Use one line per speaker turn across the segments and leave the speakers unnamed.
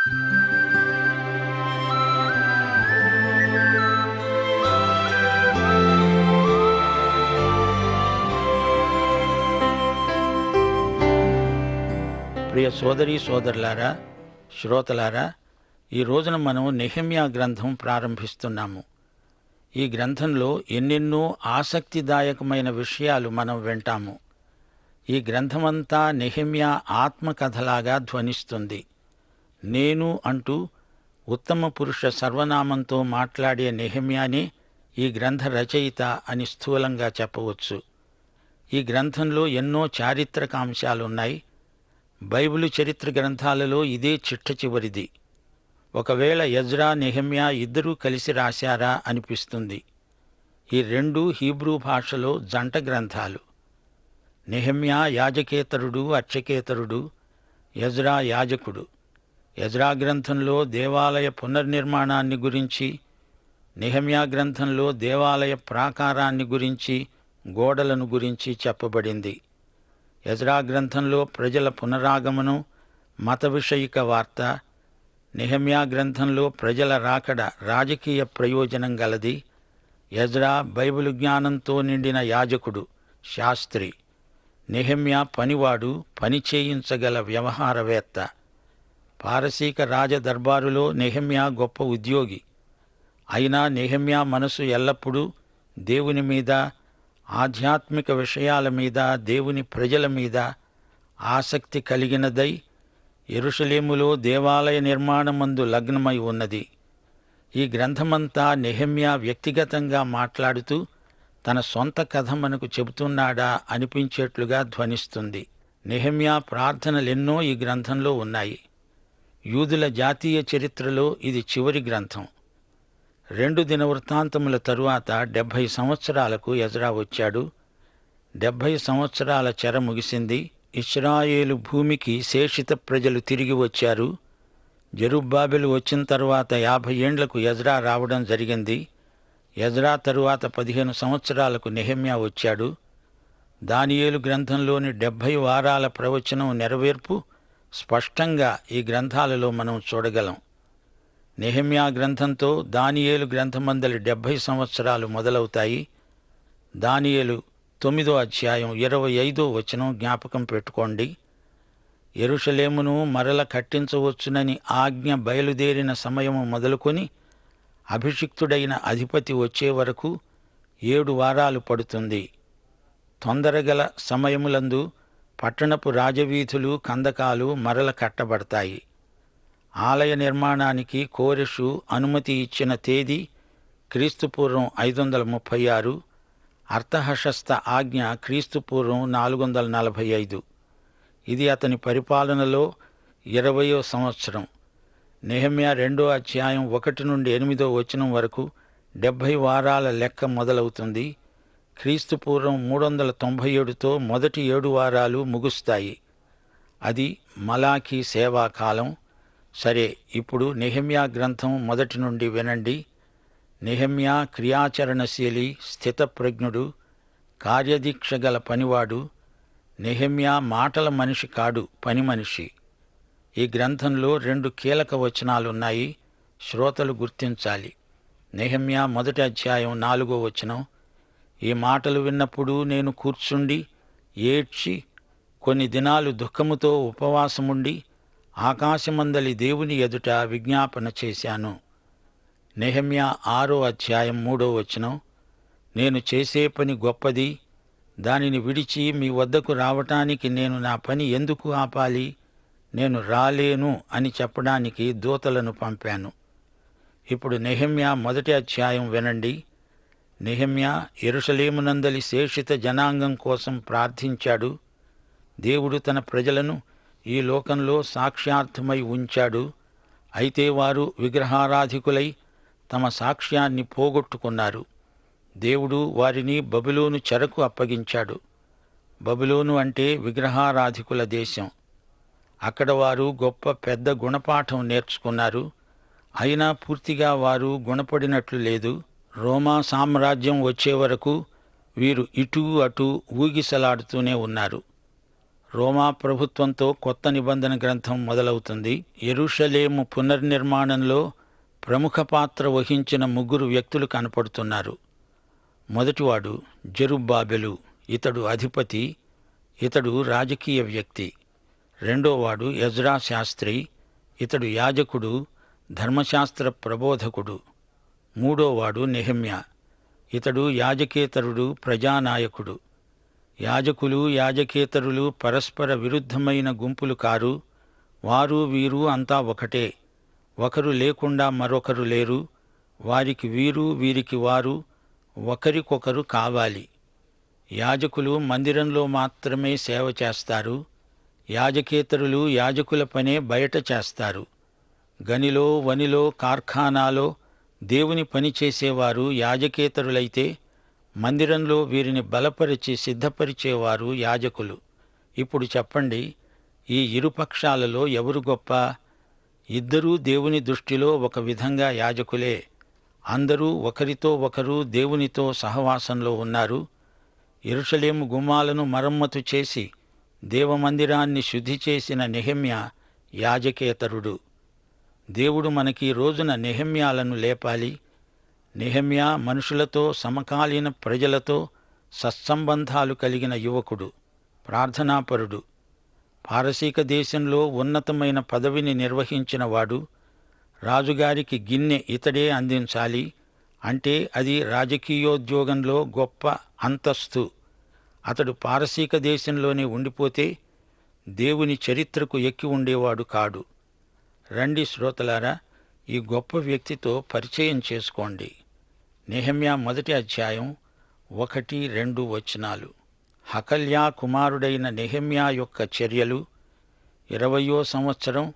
ప్రియ సోదరీ సోదరులారా, శ్రోతలారా, ఈ రోజున మనం నెహెమ్యా గ్రంథం ప్రారంభిస్తున్నాము. ఈ గ్రంథంలో ఎన్నెన్నో ఆసక్తిదాయకమైన విషయాలు మనం వింటాము. ఈ గ్రంథమంతా నెహెమ్యా ఆత్మకథలాగా ధ్వనిస్తుంది. నేను అంటూ ఉత్తమ పురుష సర్వనామంతో మాట్లాడే నెహెమ్యానే ఈ గ్రంథ రచయిత అని స్థూలంగా చెప్పవచ్చు. ఈ గ్రంథంలో ఎన్నో చారిత్రక అంశాలున్నాయి. బైబిలు చరిత్ర గ్రంథాలలో ఇదే చిట్ట చివరిది. ఒకవేళ ఎజ్రా, నెహెమ్యా ఇద్దరూ కలిసి రాశారా అనిపిస్తుంది. ఈ రెండూ హీబ్రూ భాషలో జంట గ్రంథాలు. నెహెమ్యా యాజకేతరుడు, అర్చకేతరుడు, ఎజ్రా యాజకుడు. ఎజ్రా గ్రంథంలో దేవాలయ పునర్నిర్మాణాన్ని గురించి, నెహెమ్యా గ్రంథంలో దేవాలయ ప్రాకారాన్ని గురించి, గోడలను గురించి చెప్పబడింది. ఎజ్రా గ్రంథంలో ప్రజల పునరాగమనం, మత విషయిక వార్త. నెహెమ్యా గ్రంథంలో ప్రజల రాకడ రాజకీయ ప్రయోజనం గలది. ఎజ్రా బైబిలు జ్ఞానంతో నిండిన యాజకుడు, శాస్త్రి. నెహెమ్యా పనివాడు, పని చేయించగల వ్యవహారవేత్త. పారసీక రాజదర్బారులో నెహెమ్యా గొప్ప ఉద్యోగి. అయినా నెహెమ్యా మనసు ఎల్లప్పుడూ దేవుని మీద, ఆధ్యాత్మిక విషయాల మీద, దేవుని ప్రజల మీద ఆసక్తి కలిగినదై యెరూషలేములో దేవాలయ నిర్మాణమందు లగ్నమై ఉన్నది. ఈ గ్రంథమంతా నెహెమ్యా వ్యక్తిగతంగా మాట్లాడుతూ తన సొంత కథ మనకు చెబుతున్నాడా అనిపించేట్లుగా ధ్వనిస్తుంది. నెహెమ్యా ప్రార్థనలెన్నో ఈ గ్రంథంలో ఉన్నాయి. యూదుల జాతీయ చరిత్రలో ఇది చివరి గ్రంథం. 2 దినవృత్తాంతముల తరువాత 70 సంవత్సరాలకు ఎజ్రా వచ్చాడు. 70 సంవత్సరాల చెర ముగిసింది. ఇశ్రాయేలు భూమికి శేషిత ప్రజలు తిరిగి వచ్చారు. జెరుబ్బాబెలు వచ్చిన తరువాత 50 ఏండ్లకు ఎజ్రా రావడం జరిగింది. ఎజ్రా తరువాత 15 సంవత్సరాలకు నెహెమ్యా వచ్చాడు. దానియేలు గ్రంథంలోని 70 వారాల ప్రవచనం నెరవేర్పు స్పష్టంగా ఈ గ్రంథాలలో మనం చూడగలం. నెహెమ్యా గ్రంథంతో దానియేలు గ్రంథమందలి 70 సంవత్సరాలు మొదలవుతాయి. దానియేలు 9వ అధ్యాయం 25వ వచనం జ్ఞాపకం పెట్టుకోండి. యెరూషలేమును మరల కట్టించవచ్చునని ఆజ్ఞ బయలుదేరిన సమయము మొదలుకొని అభిషిక్తుడైన అధిపతి వచ్చే వరకు 7 వారాలు పడుతుంది. తొందరగల సమయములందు పట్టణపు రాజవీధులు, కందకాలు మరల కట్టబడతాయి. ఆలయ నిర్మాణానికి కోరెషు అనుమతి ఇచ్చిన తేదీ క్రీస్తుపూర్వం 536, అర్తహషస్త ఆజ్ఞ క్రీస్తుపూర్వం 445. ఇది అతని పరిపాలనలో 20వ సంవత్సరం. నెహెమ్యా 2వ అధ్యాయం 1 నుండి 8వ వచనం వరకు 70 వారాల లెక్క మొదలవుతుంది. క్రీస్తుపూర్వం 397తో మొదటి 7 వారాలు ముగుస్తాయి. అది మలాఖీ సేవాకాలం. సరే, ఇప్పుడు నెహెమ్యా గ్రంథం మొదటి నుండి వినండి. నెహెమ్యా క్రియాచరణశీలి, స్థితప్రజ్ఞుడు, కార్యదీక్ష గల పనివాడు. నెహెమ్యా మాటల మనిషి కాడు, పని మనిషి. ఈ గ్రంథంలో 2 కీలక వచనాలున్నాయి, శ్రోతలు గుర్తించాలి. నెహెమ్యా మొదటి అధ్యాయం 4వ వచనం, ఈ మాటలు విన్నప్పుడు నేను కూర్చుండి ఏడ్చి కొన్ని దినాలు దుఃఖముతో ఉపవాసముండి ఆకాశమందలి దేవుని ఎదుట విజ్ఞాపన చేశాను. నెహెమ్యా 6వ అధ్యాయం 3వ వచనం, నేను చేసే పని గొప్పది, దానిని విడిచి మీ వద్దకు రావటానికి నేను నా పని ఎందుకు ఆపాలి? నేను రాలేను అని చెప్పడానికి దూతలను పంపాను. ఇప్పుడు నెహెమ్యా మొదటి అధ్యాయం వినండి. నెహెమ్యా యెరూషలేమునందలి శేషిత జనాంగం కోసం ప్రార్థించాడు. దేవుడు తన ప్రజలను ఈ లోకంలో సాక్ష్యార్థమై ఉంచాడు. అయితే వారు విగ్రహారాధికులై తమ సాక్ష్యాన్ని పోగొట్టుకున్నారు. దేవుడు వారిని బబులోను చెరకు అప్పగించాడు. బబులోను అంటే విగ్రహారాధికుల దేశం. అక్కడ వారు గొప్ప పెద్ద గుణపాఠం నేర్చుకున్నారు. అయినా పూర్తిగా వారు గుణపడినట్లు లేదు. రోమా సామ్రాజ్యం వచ్చే వరకు వీరు ఇటూ అటూ ఊగిసలాడుతూనే ఉన్నారు. రోమా ప్రభుత్వంతో కొత్త నిబంధన గ్రంథం మొదలవుతుంది. యెరూషలేము పునర్నిర్మాణంలో ప్రముఖ పాత్ర వహించిన 3 వ్యక్తులు కనపడుతున్నారు. మొదటివాడు జెరుబ్బాబెలు. ఇతడు అధిపతి, ఇతడు రాజకీయ వ్యక్తి. రెండోవాడు ఎజ్రా శాస్త్రి. ఇతడు యాజకుడు, ధర్మశాస్త్ర ప్రబోధకుడు. మూడోవాడు నెహెమ్యా. ఇతడు యాజకేతరుడు, ప్రజానాయకుడు. యాజకులు, యాజకేతరులు పరస్పర విరుద్ధమైన గుంపులు కారు. వారు వీరు అంతా ఒకటే. ఒకరు లేకుండా మరొకరు లేరు. వారికి వీరు, వీరికి వారు, ఒకరికొకరు కావాలి. యాజకులు మందిరంలో మాత్రమే సేవ చేస్తారు. యాజకేతరులు యాజకుల పనే బయట చేస్తారు. గనిలో, వనిలో, కార్ఖానాలో దేవుని పని చేసేవారు యాజకేతరులైతే, మందిరంలో వీరిని బలపరిచి సిద్ధపరిచేవారు యాజకులు. ఇప్పుడు చెప్పండి, ఈ ఇరుపక్షాలలో ఎవరు గొప్ప? ఇద్దరూ దేవుని దృష్టిలో ఒక విధంగా యాజకులే. అందరూ ఒకరితో ఒకరు దేవునితో సహవాసంలో ఉన్నారు. యెరూషలేము గుమ్మాలను మరమ్మతు చేసి దేవమందిరాన్ని శుద్ధి చేసిన నెహెమ్యా యాజకేతరుడు. దేవుడు మనకి రోజున నెహెమ్యాలను లేపాలి. నెహెమ్యా మనుషులతో, సమకాలీన ప్రజలతో సత్సంబంధాలు కలిగిన యువకుడు, ప్రార్థనాపరుడు. పారసీక దేశంలో ఉన్నతమైన పదవిని నిర్వహించినవాడు. రాజుగారికి గిన్నె ఇతడే అందించాలి. అంటే అది రాజకీయోద్యోగంలో గొప్ప అంతస్తు. అతడు పారసీక దేశంలోనే ఉండిపోతే దేవుని చరిత్రకు ఎక్కి ఉండేవాడు కాడు. రండి శ్రోతలారా, ఈ గొప్ప వ్యక్తితో పరిచయం చేసుకోండి. నెహెమ్యా 1వ అధ్యాయం 1-2 వచనాలు. హకల్యా కుమారుడైన నెహెమ్యా యొక్క చర్యలు. 20వ సంవత్సరం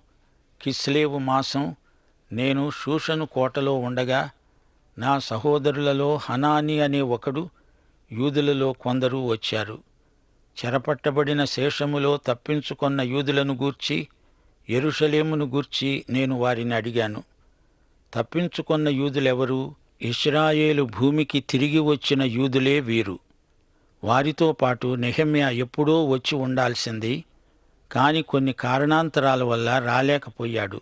కిస్లేవు మాసం, నేను షూషను కోటలో ఉండగా నా సహోదరులలో హనాని అనే ఒకడు, యూదులలో కొందరు వచ్చారు. చెరపట్టబడిన శేషములో తప్పించుకొన్న యూదులను గూర్చి, యెరూషలేమును గూర్చి నేను వారిని అడిగాను. తప్పించుకొన్న యూదులెవరు? ఇశ్రాయేలు భూమికి తిరిగి వచ్చిన యూదులే వీరు. వారితో పాటు నెహెమ్యా ఎప్పుడో వచ్చి ఉండాల్సింది. కాని కొన్ని కారణాంతరాల వల్ల రాలేకపోయాడు.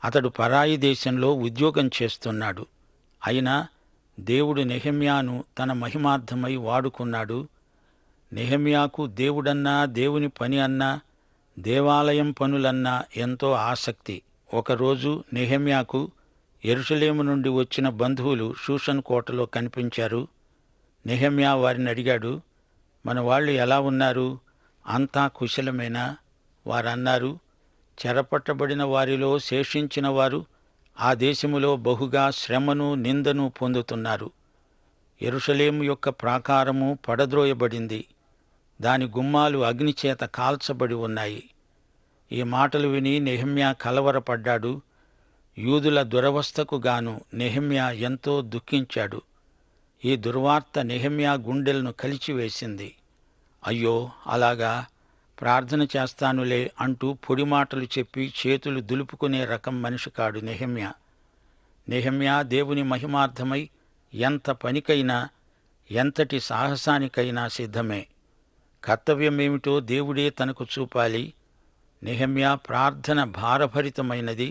అతడు పరాయి దేశంలో ఉద్యోగం చేస్తున్నాడు. అయినా దేవుడు నెహెమ్యాను తన మహిమార్థమై వాడుకున్నాడు. నెహెమ్యాకు దేవుడన్నా, దేవుని పని అన్నా, దేవాలయం పనులన్నా ఎంతో ఆసక్తి. ఒకరోజు నెహెమ్యాకు యెరూషలేము నుండి వచ్చిన బంధువులు షూషన్ కోటలో కనిపించారు. నెహెమ్యా వారిని అడిగాడు, మన వాళ్ళు ఎలా ఉన్నారు? అంతా కుశలమేనా? వారన్నారు, చెరపట్టబడిన వారిలో శేషించిన వారు ఆ దేశములో బహుగా శ్రమను, నిందను పొందుతున్నారు. యెరూషలేము యొక్క ప్రాకారము పడద్రోయబడింది. దాని గుమ్మాలు అగ్నిచేత కాల్చబడి ఉన్నాయి. ఈ మాటలు విని నెహెమ్యా కలవరపడ్డాడు. యూదుల దురవస్థకు గాను నెహెమ్యా ఎంతో దుఃఖించాడు. ఈ దుర్వార్త నెహెమ్యా గుండెలను కలిచివేసింది. అయ్యో, అలాగా, ప్రార్థన చేస్తానులే అంటూ పొడి మాటలు చెప్పి చేతులు దులుపుకునే రకం మనిషి కాడు నెహెమ్యా. నెహెమ్యా దేవుని మహిమార్థమై ఎంత పనికైనా, ఎంతటి సాహసానికైనా సిద్ధమే. కర్తవ్యమేమిటో దేవుడే తనకు చూపాలి. నెహెమ్యా ప్రార్థన భారభరితమైనది,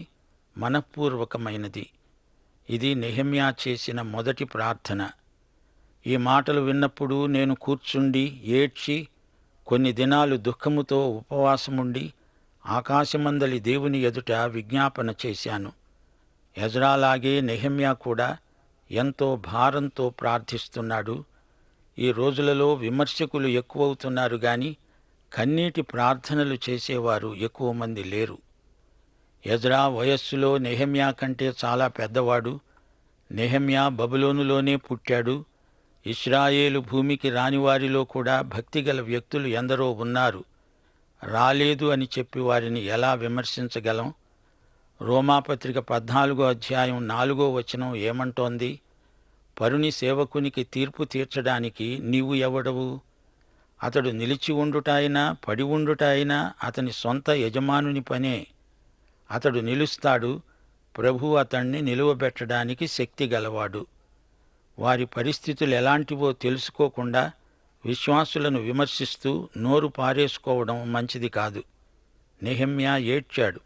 మనఃపూర్వకమైనది. ఇది నెహెమ్యా చేసిన మొదటి ప్రార్థన. ఈ మాటలు విన్నప్పుడు నేను కూర్చుండి ఏడ్చి కొన్ని దినాలు దుఃఖముతో ఉపవాసముండి ఆకాశమందలి దేవుని ఎదుట విజ్ఞాపన చేశాను. ఎజ్రాలాగే నెహెమ్యా కూడా ఎంతో భారంతో ప్రార్థిస్తున్నాడు. ఈ రోజులలో విమర్శకులు ఎక్కువవుతున్నారు గాని కన్నీటి ప్రార్థనలు చేసేవారు ఎక్కువ మంది లేరు. ఎజ్రా వయస్సులో నెహెమ్యా కంటే చాలా పెద్దవాడు. నెహెమ్యా బబులోనులోనే పుట్టాడు. ఇశ్రాయేలు భూమికి రానివారిలో కూడా భక్తిగల వ్యక్తులు ఎందరో ఉన్నారు. రాలేదు అని చెప్పి వారిని ఎలా విమర్శించగలం? రోమాపత్రిక 14వ అధ్యాయం 4వ వచనం ఏమంటోంది? పరుని సేవకునికి తీర్పు తీర్చడానికి నీవు ఎవడవు? అతడు నిలిచి ఉండుటాయినా పడి ఉండుటాయినా అతని సొంత యజమానుని పనే. అతడు నిలుస్తాడు. ప్రభువు అతణ్ణి నిలువబెట్టడానికి శక్తి గలవాడు. వారి పరిస్థితులు ఎలాంటివో తెలుసుకోకుండా విశ్వాసులను విమర్శిస్తూ నోరు పారేసుకోవడం మంచిది కాదు. నెహెమ్యా ఏడ్చాడు.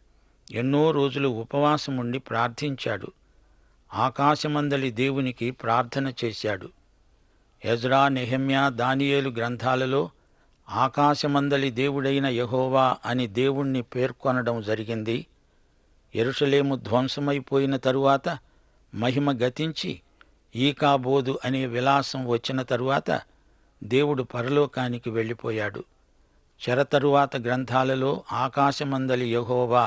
ఎన్నో రోజులు ఉపవాసముండి ప్రార్థించాడు. ఆకాశమందలి దేవునికి ప్రార్థన చేశాడు. ఎజ్రా, నెహెమ్యా, దానియేలు గ్రంథాలలో ఆకాశమందలి దేవుడైన యెహోవా అని దేవుణ్ణి పేర్కొనడం జరిగింది. యెరూషలేము ధ్వంసమైపోయిన తరువాత, మహిమ గతించి ఈకాబోదు అనే విలాసం వచ్చిన తరువాత దేవుడు పరలోకానికి వెళ్ళిపోయాడు. చెరతరువాత గ్రంథాలలో ఆకాశమందలి యెహోవా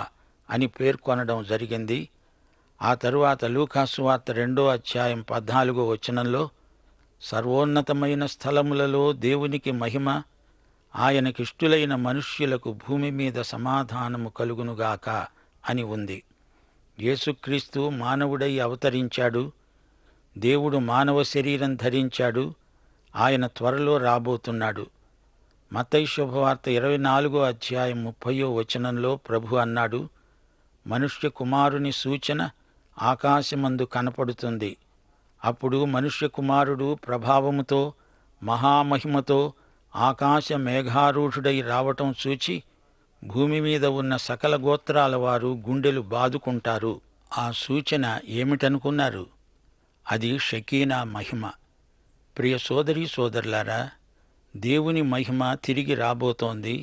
అని పేర్కొనడం జరిగింది. ఆ తరువాత లూకాసు వార్త 2వ అధ్యాయం 14వ వచనంలో సర్వోన్నతమైన స్థలములలో దేవునికి మహిమ, ఆయనకిష్టులైన మనుష్యులకు భూమి మీద సమాధానము కలుగునుగాక అని ఉంది. యేసుక్రీస్తు మానవుడై అవతరించాడు. దేవుడు మానవ శరీరం ధరించాడు. ఆయన త్వరలో రాబోతున్నాడు. మత్తయి శుభవార్త 24వ అధ్యాయం 30వ వచనంలో ప్రభు అన్నాడు, మనుష్య కుమారుని సూచన ఆకాశమందు కనపడుతుంది. అప్పుడు మనుష్య కుమారుడు ప్రభావముతో మహామహిమతో ఆకాశ మేఘారూఢుడై రావటం చూచి భూమి మీద ఉన్న సకల గోత్రాల వారు గుండెలు బాదుకుంటారు. ఆ సూచన ఏమిటనుకున్నారు? అది షకీనా మహిమ. ప్రియ సోదరీ సోదరులారా, దేవుని మహిమ తిరిగి రాబోతోంది.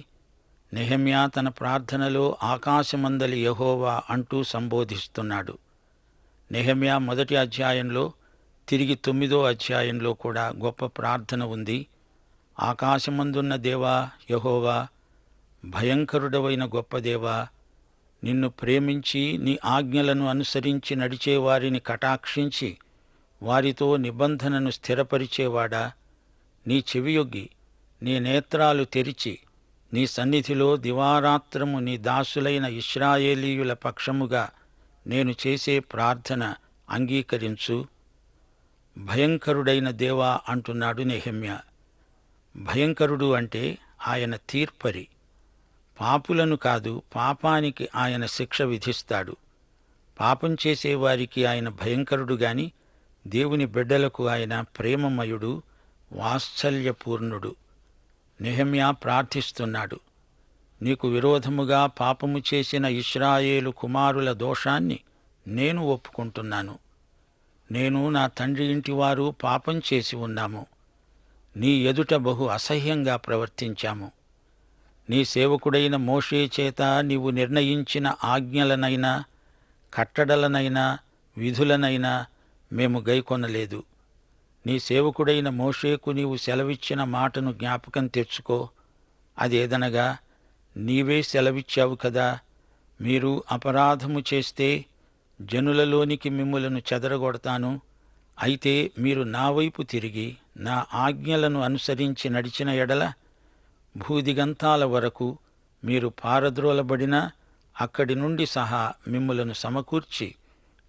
నెహెమ్యా తన ప్రార్థనలో ఆకాశమందలి యెహోవా అంటూ సంబోధిస్తున్నాడు. నెహెమ్యా 1వ అధ్యాయంలో, తిరిగి 9వ అధ్యాయంలో కూడా గొప్ప ప్రార్థన ఉంది. ఆకాశమందున్న దేవా యెహోవా, భయంకరుడవైన గొప్ప దేవా, నిన్ను ప్రేమించి నీ ఆజ్ఞలను అనుసరించి నడిచేవారిని కటాక్షించి వారితో నిబంధనను స్థిరపరిచేవాడా, నీ చెవియొగ్గి నీ నేత్రాలు తెరిచి నీ సన్నిధిలో దివారాత్రము నీ దాసులైన ఇశ్రాయేలీయుల పక్షముగా నేను చేసే ప్రార్థన అంగీకరించు. భయంకరుడైన దేవా అంటున్నాడు నెహెమ్యా. భయంకరుడు అంటే ఆయన తీర్పరి. పాపులను కాదు, పాపానికి ఆయన శిక్ష విధిస్తాడు. పాపం చేసేవారికి ఆయన భయంకరుడు గాని దేవుని బిడ్డలకు ఆయన ప్రేమమయుడు, వాత్సల్యపూర్ణుడు. నెహెమ్యా ప్రార్థిస్తున్నాడు, నీకు విరోధముగా పాపము చేసిన ఇశ్రాయేలు కుమారుల దోషాన్ని నేను ఒప్పుకుంటున్నాను. నేను నా తండ్రి ఇంటివారు పాపం చేసి ఉన్నాము. నీ ఎదుట బహు అసహ్యంగా ప్రవర్తించాము. నీ సేవకుడైన మోషే చేత నీవు నిర్ణయించిన ఆజ్ఞలనైనా కట్టడలనైనా విధులనైనా మేము గైకొనలేదు. నీ సేవకుడైన మోషేకు నీవు సెలవిచ్చిన మాటను జ్ఞాపకం తెచ్చుకో. అదేదనగా, నీవే సెలవిచ్చావు కదా, మీరు అపరాధము చేస్తే జనులలోనికి మిమ్ములను చెదరగొడతాను. అయితే మీరు నా వైపు తిరిగి నా ఆజ్ఞలను అనుసరించి నడిచిన ఎడల భూదిగంతాల వరకు మీరు పారద్రోలబడినా అక్కడి నుండి సహా మిమ్ములను సమకూర్చి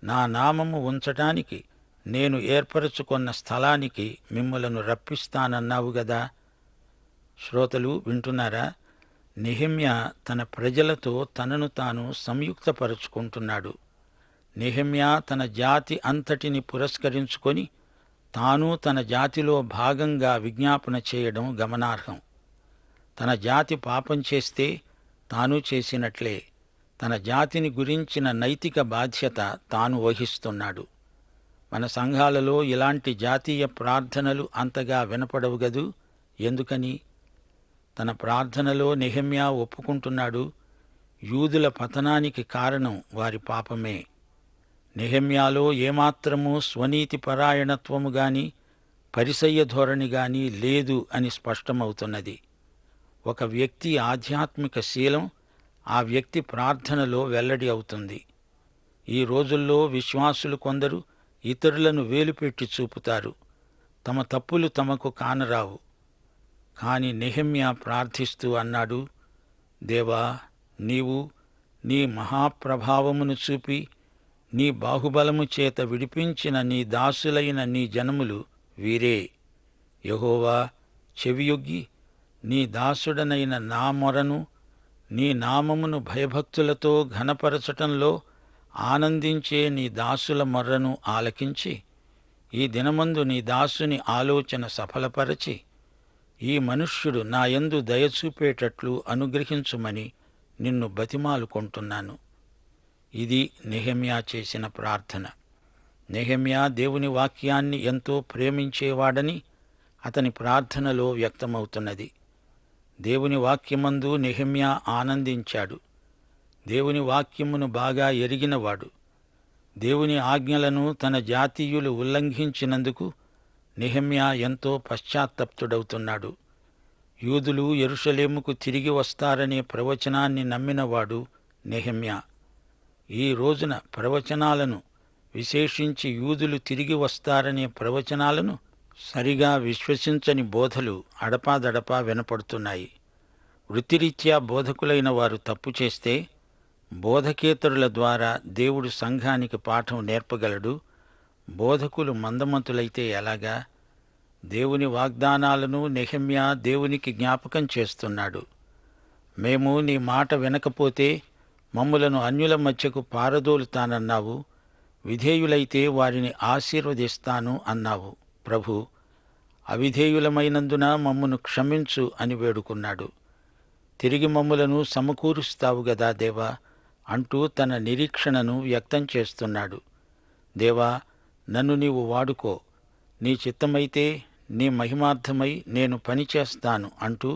నా నామము ఉంచటానికి నేను ఏర్పరచుకొన్న స్థలానికి మిమ్ములను రప్పిస్తానన్నావు గదా. శ్రోతలు వింటున్నారా? నెహెమ్యా తన ప్రజలతో తనను తాను సంయుక్తపరుచుకుంటున్నాడు. నెహెమ్యా తన జాతి అంతటిని పురస్కరించుకొని తాను తన జాతిలో భాగంగా విజ్ఞాపన చేయడం గమనార్హం. తన జాతి పాపం చేస్తే తాను చేసినట్లే తన జాతిని గురించిన నైతిక బాధ్యత తాను వహిస్తున్నాడు. మన సంఘాలలో ఇలాంటి జాతీయ ప్రార్థనలు అంతగా వినపడవు గదూ. ఎందుకని? తన ప్రార్థనలో నెహెమ్యా ఒప్పుకుంటున్నాడు, యూదుల పతనానికి కారణం వారి పాపమే. నెహెమ్యాలో ఏమాత్రమూ స్వనీతి పరాయణత్వము గాని పరిసయ్య ధోరణి గాని లేదు అని స్పష్టమవుతున్నది. ఒక వ్యక్తి ఆధ్యాత్మిక శీలం ఆ వ్యక్తి ప్రార్థనలో వెల్లడి అవుతుంది. ఈ రోజుల్లో విశ్వాసులు కొందరు ఇతరులను వేలుపెట్టి చూపుతారు. తమ తప్పులు తమకు కానరావు. కాని నెహెమ్యా ప్రార్థిస్తూ అన్నాడు, దేవా, నీవు నీ మహాప్రభావమును చూపి నీ బాహుబలము చేత విడిపించిన నీ దాసులైన నీ జనములు వీరే. యెహోవా, చెవియొగ్గి నీ దాసుడనైన నా మొరను, నీ నామమును భయభక్తులతో ఘనపరచటంలో ఆనందించే నీ దాసుల మొర్రను ఆలకించి ఈ దినమందు నీ దాసుని ఆలోచన సఫలపరచి ఈ మనుష్యుడు నాయందు దయచూపేటట్లు అనుగ్రహించుమని నిన్ను బతిమాలుకొంటున్నాను. ఇది నెహెమ్యా చేసిన ప్రార్థన. నెహెమ్యా దేవుని వాక్యాన్ని ఎంతో ప్రేమించేవాడని అతని ప్రార్థనలో వ్యక్తమవుతున్నది. దేవుని వాక్యమందు నెహెమ్యా ఆనందించాడు. దేవుని వాక్యమును బాగా ఎరిగినవాడు. దేవుని ఆజ్ఞలను తన జాతీయులు ఉల్లంఘించినందుకు నెహెమ్యా ఎంతో పశ్చాత్తప్తుడవుతున్నాడు. యూదులు యెరూషలేముకు తిరిగి వస్తారనే ప్రవచనాన్ని నమ్మినవాడు నెహెమ్యా. ఈ రోజున ప్రవచనాలను, విశేషించి యూదులు తిరిగి వస్తారనే ప్రవచనాలను సరిగా విశ్వసించని బోధలు అడపాదడపా వినపడుతున్నాయి. వృత్తిరీత్యా బోధకులైన వారు తప్పు చేస్తే బోధకేతరుల ద్వారా దేవుడు సంఘానికి పాఠం నేర్పగలడు. బోధకులు మందమంతులైతే ఎలాగా? దేవుని వాగ్దానాలను నెహెమ్యా దేవునికి జ్ఞాపకం చేస్తున్నాడు. మేము నీ మాట వినకపోతే మమ్ములను అన్యుల మధ్యకు పారదోలుతానన్నావు. విధేయులైతే వారిని ఆశీర్వదిస్తాను అన్నావు. ప్రభు, అవిధేయులమైనందున మమ్మును క్షమించు అని వేడుకున్నాడు. తిరిగి మమ్ములను సమకూరుస్తావు గదా దేవా అంటూ తన నిరీక్షణను వ్యక్తం చేస్తున్నాడు. దేవా, నన్ను నీవు వాడుకో, నీ చిత్తమైతే నీ మహిమార్థమై నేను పనిచేస్తాను అంటూ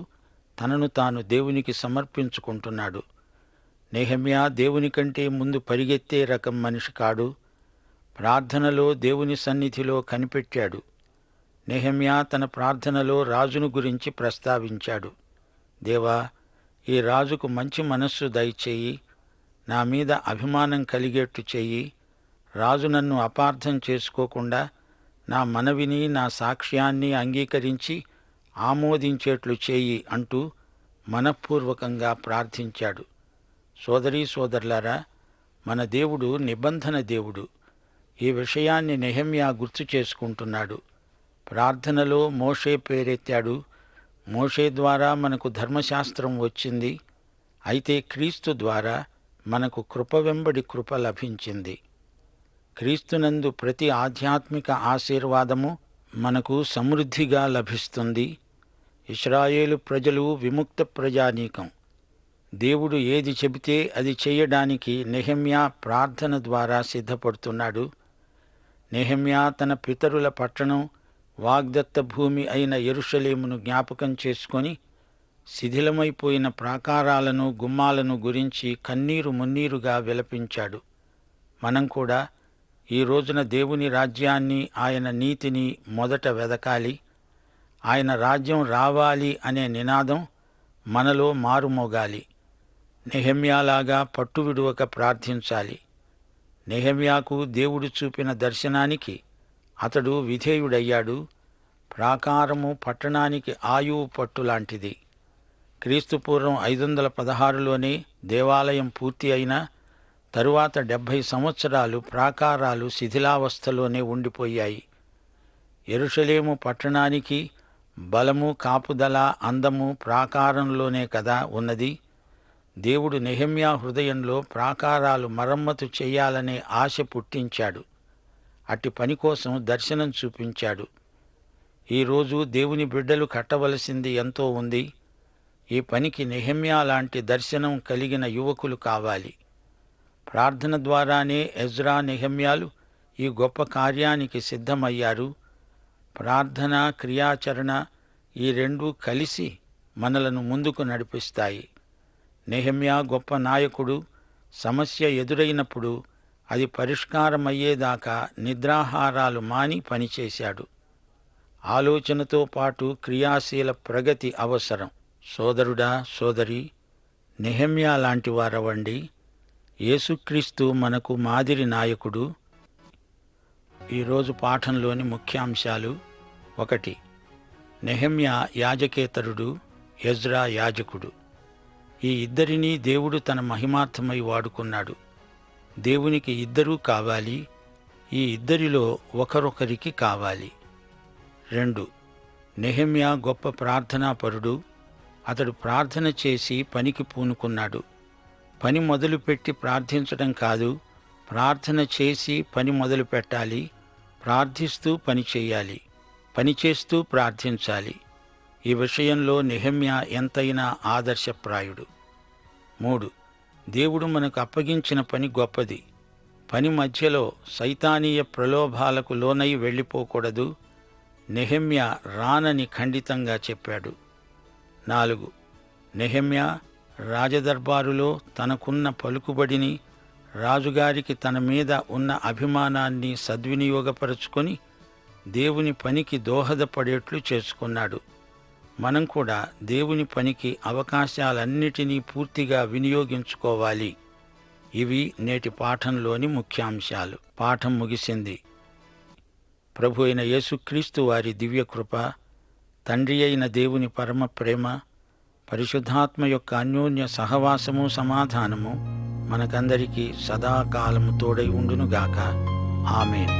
తనను తాను దేవునికి సమర్పించుకుంటున్నాడు. నెహెమ్యా దేవుని కంటే ముందు పరిగెత్తే రకం మనిషి కాడు. ప్రార్థనలో దేవుని సన్నిధిలో కనిపెట్టాడు. నెహెమ్యా తన ప్రార్థనలో రాజును గురించి ప్రస్తావించాడు. దేవా, ఈ రాజుకు మంచి మనస్సు దయచేయి, నా మీద అభిమానం కలిగేట్టు చెయ్యి. రాజు నన్ను అపార్థం చేసుకోకుండా నా మనవిని, నా సాక్ష్యాన్ని అంగీకరించి ఆమోదించేట్లు చేయి అంటూ మనఃపూర్వకంగా ప్రార్థించాడు. సోదరీ సోదరులారా, మన దేవుడు నిబంధన దేవుడు. ఈ విషయాన్ని నెహెమ్యా గుర్తు చేసుకుంటున్నాడు. ప్రార్థనలో మోషే పేరెత్తాడు. మోషే ద్వారా మనకు ధర్మశాస్త్రం వచ్చింది. అయితే క్రీస్తు ద్వారా మనకు కృప వెంబడి కృప లభించింది. క్రీస్తునందు ప్రతి ఆధ్యాత్మిక ఆశీర్వాదము మనకు సమృద్ధిగా లభిస్తుంది. ఇశ్రాయేలు ప్రజలు విముక్త ప్రజానీకం. దేవుడు ఏది చెబితే అది చేయడానికి నెహెమ్యా ప్రార్థన ద్వారా సిద్ధపడుతున్నాడు. నెహెమ్యా తన పితరుల పట్టణం, వాగ్దత్త భూమి అయిన యెరూషలేమును జ్ఞాపకం చేసుకొని శిథిలమైపోయిన ప్రాకారాలను, గుమ్మాలను గురించి కన్నీరు మున్నీరుగా విలపించాడు. మనం కూడా ఈ రోజున దేవుని రాజ్యాన్ని, ఆయన నీతిని మొదట వెదకాలి. ఆయన రాజ్యం రావాలి అనే నినాదం మనలో మారుమోగాలి. నెహెమ్యాలాగా పట్టువిడువక ప్రార్థించాలి. నెహెమ్యాకు దేవుడు చూపిన దర్శనానికి అతడు విధేయుడయ్యాడు. ప్రాకారము పట్టణానికి ఆయువు పట్టులాంటిది. క్రీస్తుపూర్వం 516లోనే దేవాలయం పూర్తి అయినా తరువాత 70 సంవత్సరాలు ప్రాకారాలు శిథిలావస్థలోనే ఉండిపోయాయి. యెరూషలేము పట్టణానికి బలము, కాపుదల, అందము ప్రాకారంలోనే కదా ఉన్నది. దేవుడు నెహెమ్యా హృదయంలో ప్రాకారాలు మరమ్మతు చెయ్యాలనే ఆశ పుట్టించాడు. అట్టి పని కోసం దర్శనం చూపించాడు. ఈరోజు దేవుని బిడ్డలు కట్టవలసింది ఎంతో ఉంది. ఈ పనికి నెహెమ్యా లాంటి దర్శనం కలిగిన యువకులు కావాలి. ప్రార్థన ద్వారానే ఎజ్రా, నెహెమ్యాలు ఈ గొప్ప కార్యానికి సిద్ధమయ్యారు. ప్రార్థన, క్రియాచరణ ఈ రెండూ కలిసి మనలను ముందుకు నడిపిస్తాయి. నెహెమ్యా గొప్ప నాయకుడు. సమస్య ఎదురైనప్పుడు అది పరిష్కారమయ్యేదాకా నిద్రాహారాలు మాని పనిచేశాడు. ఆలోచనతో పాటు క్రియాశీల ప్రగతి అవసరం. సోదరుడా, సోదరి, నెహెమ్యా లాంటి వారవండి. యేసుక్రీస్తు మనకు మాదిరి నాయకుడు. ఈరోజు పాఠంలోని ముఖ్యాంశాలు: 1. నెహెమ్యా యాజకేతరుడు, ఎజ్రా యాజకుడు. ఈ ఇద్దరినీ దేవుడు తన మహిమార్థమై వాడుకున్నాడు. దేవునికి ఇద్దరూ కావాలి. ఈ ఇద్దరిలో ఒకరొకరికి కావాలి. 2. నెహెమ్యా గొప్ప ప్రార్థనాపరుడు. అతడు ప్రార్థన చేసి పనికి పూనుకున్నాడు. పని మొదలుపెట్టి ప్రార్థించడం కాదు, ప్రార్థన చేసి పని మొదలు పెట్టాలి. ప్రార్థిస్తూ పని చేయాలి, పని చేస్తూ ప్రార్థించాలి. ఈ విషయంలో నెహెమ్యా ఎంతైనా ఆదర్శప్రాయుడు. 3. దేవుడు మనకు అప్పగించిన పని గొప్పది. పని మధ్యలో సైతానీయ ప్రలోభాలకు లోనై వెళ్ళిపోకూడదు. నెహెమ్యా రానని ఖండితంగా చెప్పాడు. 4. నెహెమ్యా రాజదర్బారులో తనకున్న పలుకుబడిని, రాజుగారికి తన మీద ఉన్న అభిమానాన్ని సద్వినియోగపరుచుకొని దేవుని పనికి దోహదపడేట్లు చేసుకున్నాడు. మనం కూడా దేవుని పనికి అవకాశాలన్నిటినీ పూర్తిగా వినియోగించుకోవాలి. ఇవి నేటి పాఠంలోని ముఖ్యాంశాలు. పాఠం ముగిసింది. ప్రభు అయిన యేసుక్రీస్తు వారి దివ్యకృప, తండ్రి అయిన దేవుని పరమ ప్రేమ, పరిశుద్ధాత్మ యొక్క అన్యోన్య సహవాసము, సమాధానము మనకందరికీ సదాకాలము తోడై ఉండునుగాక. ఆమేన్.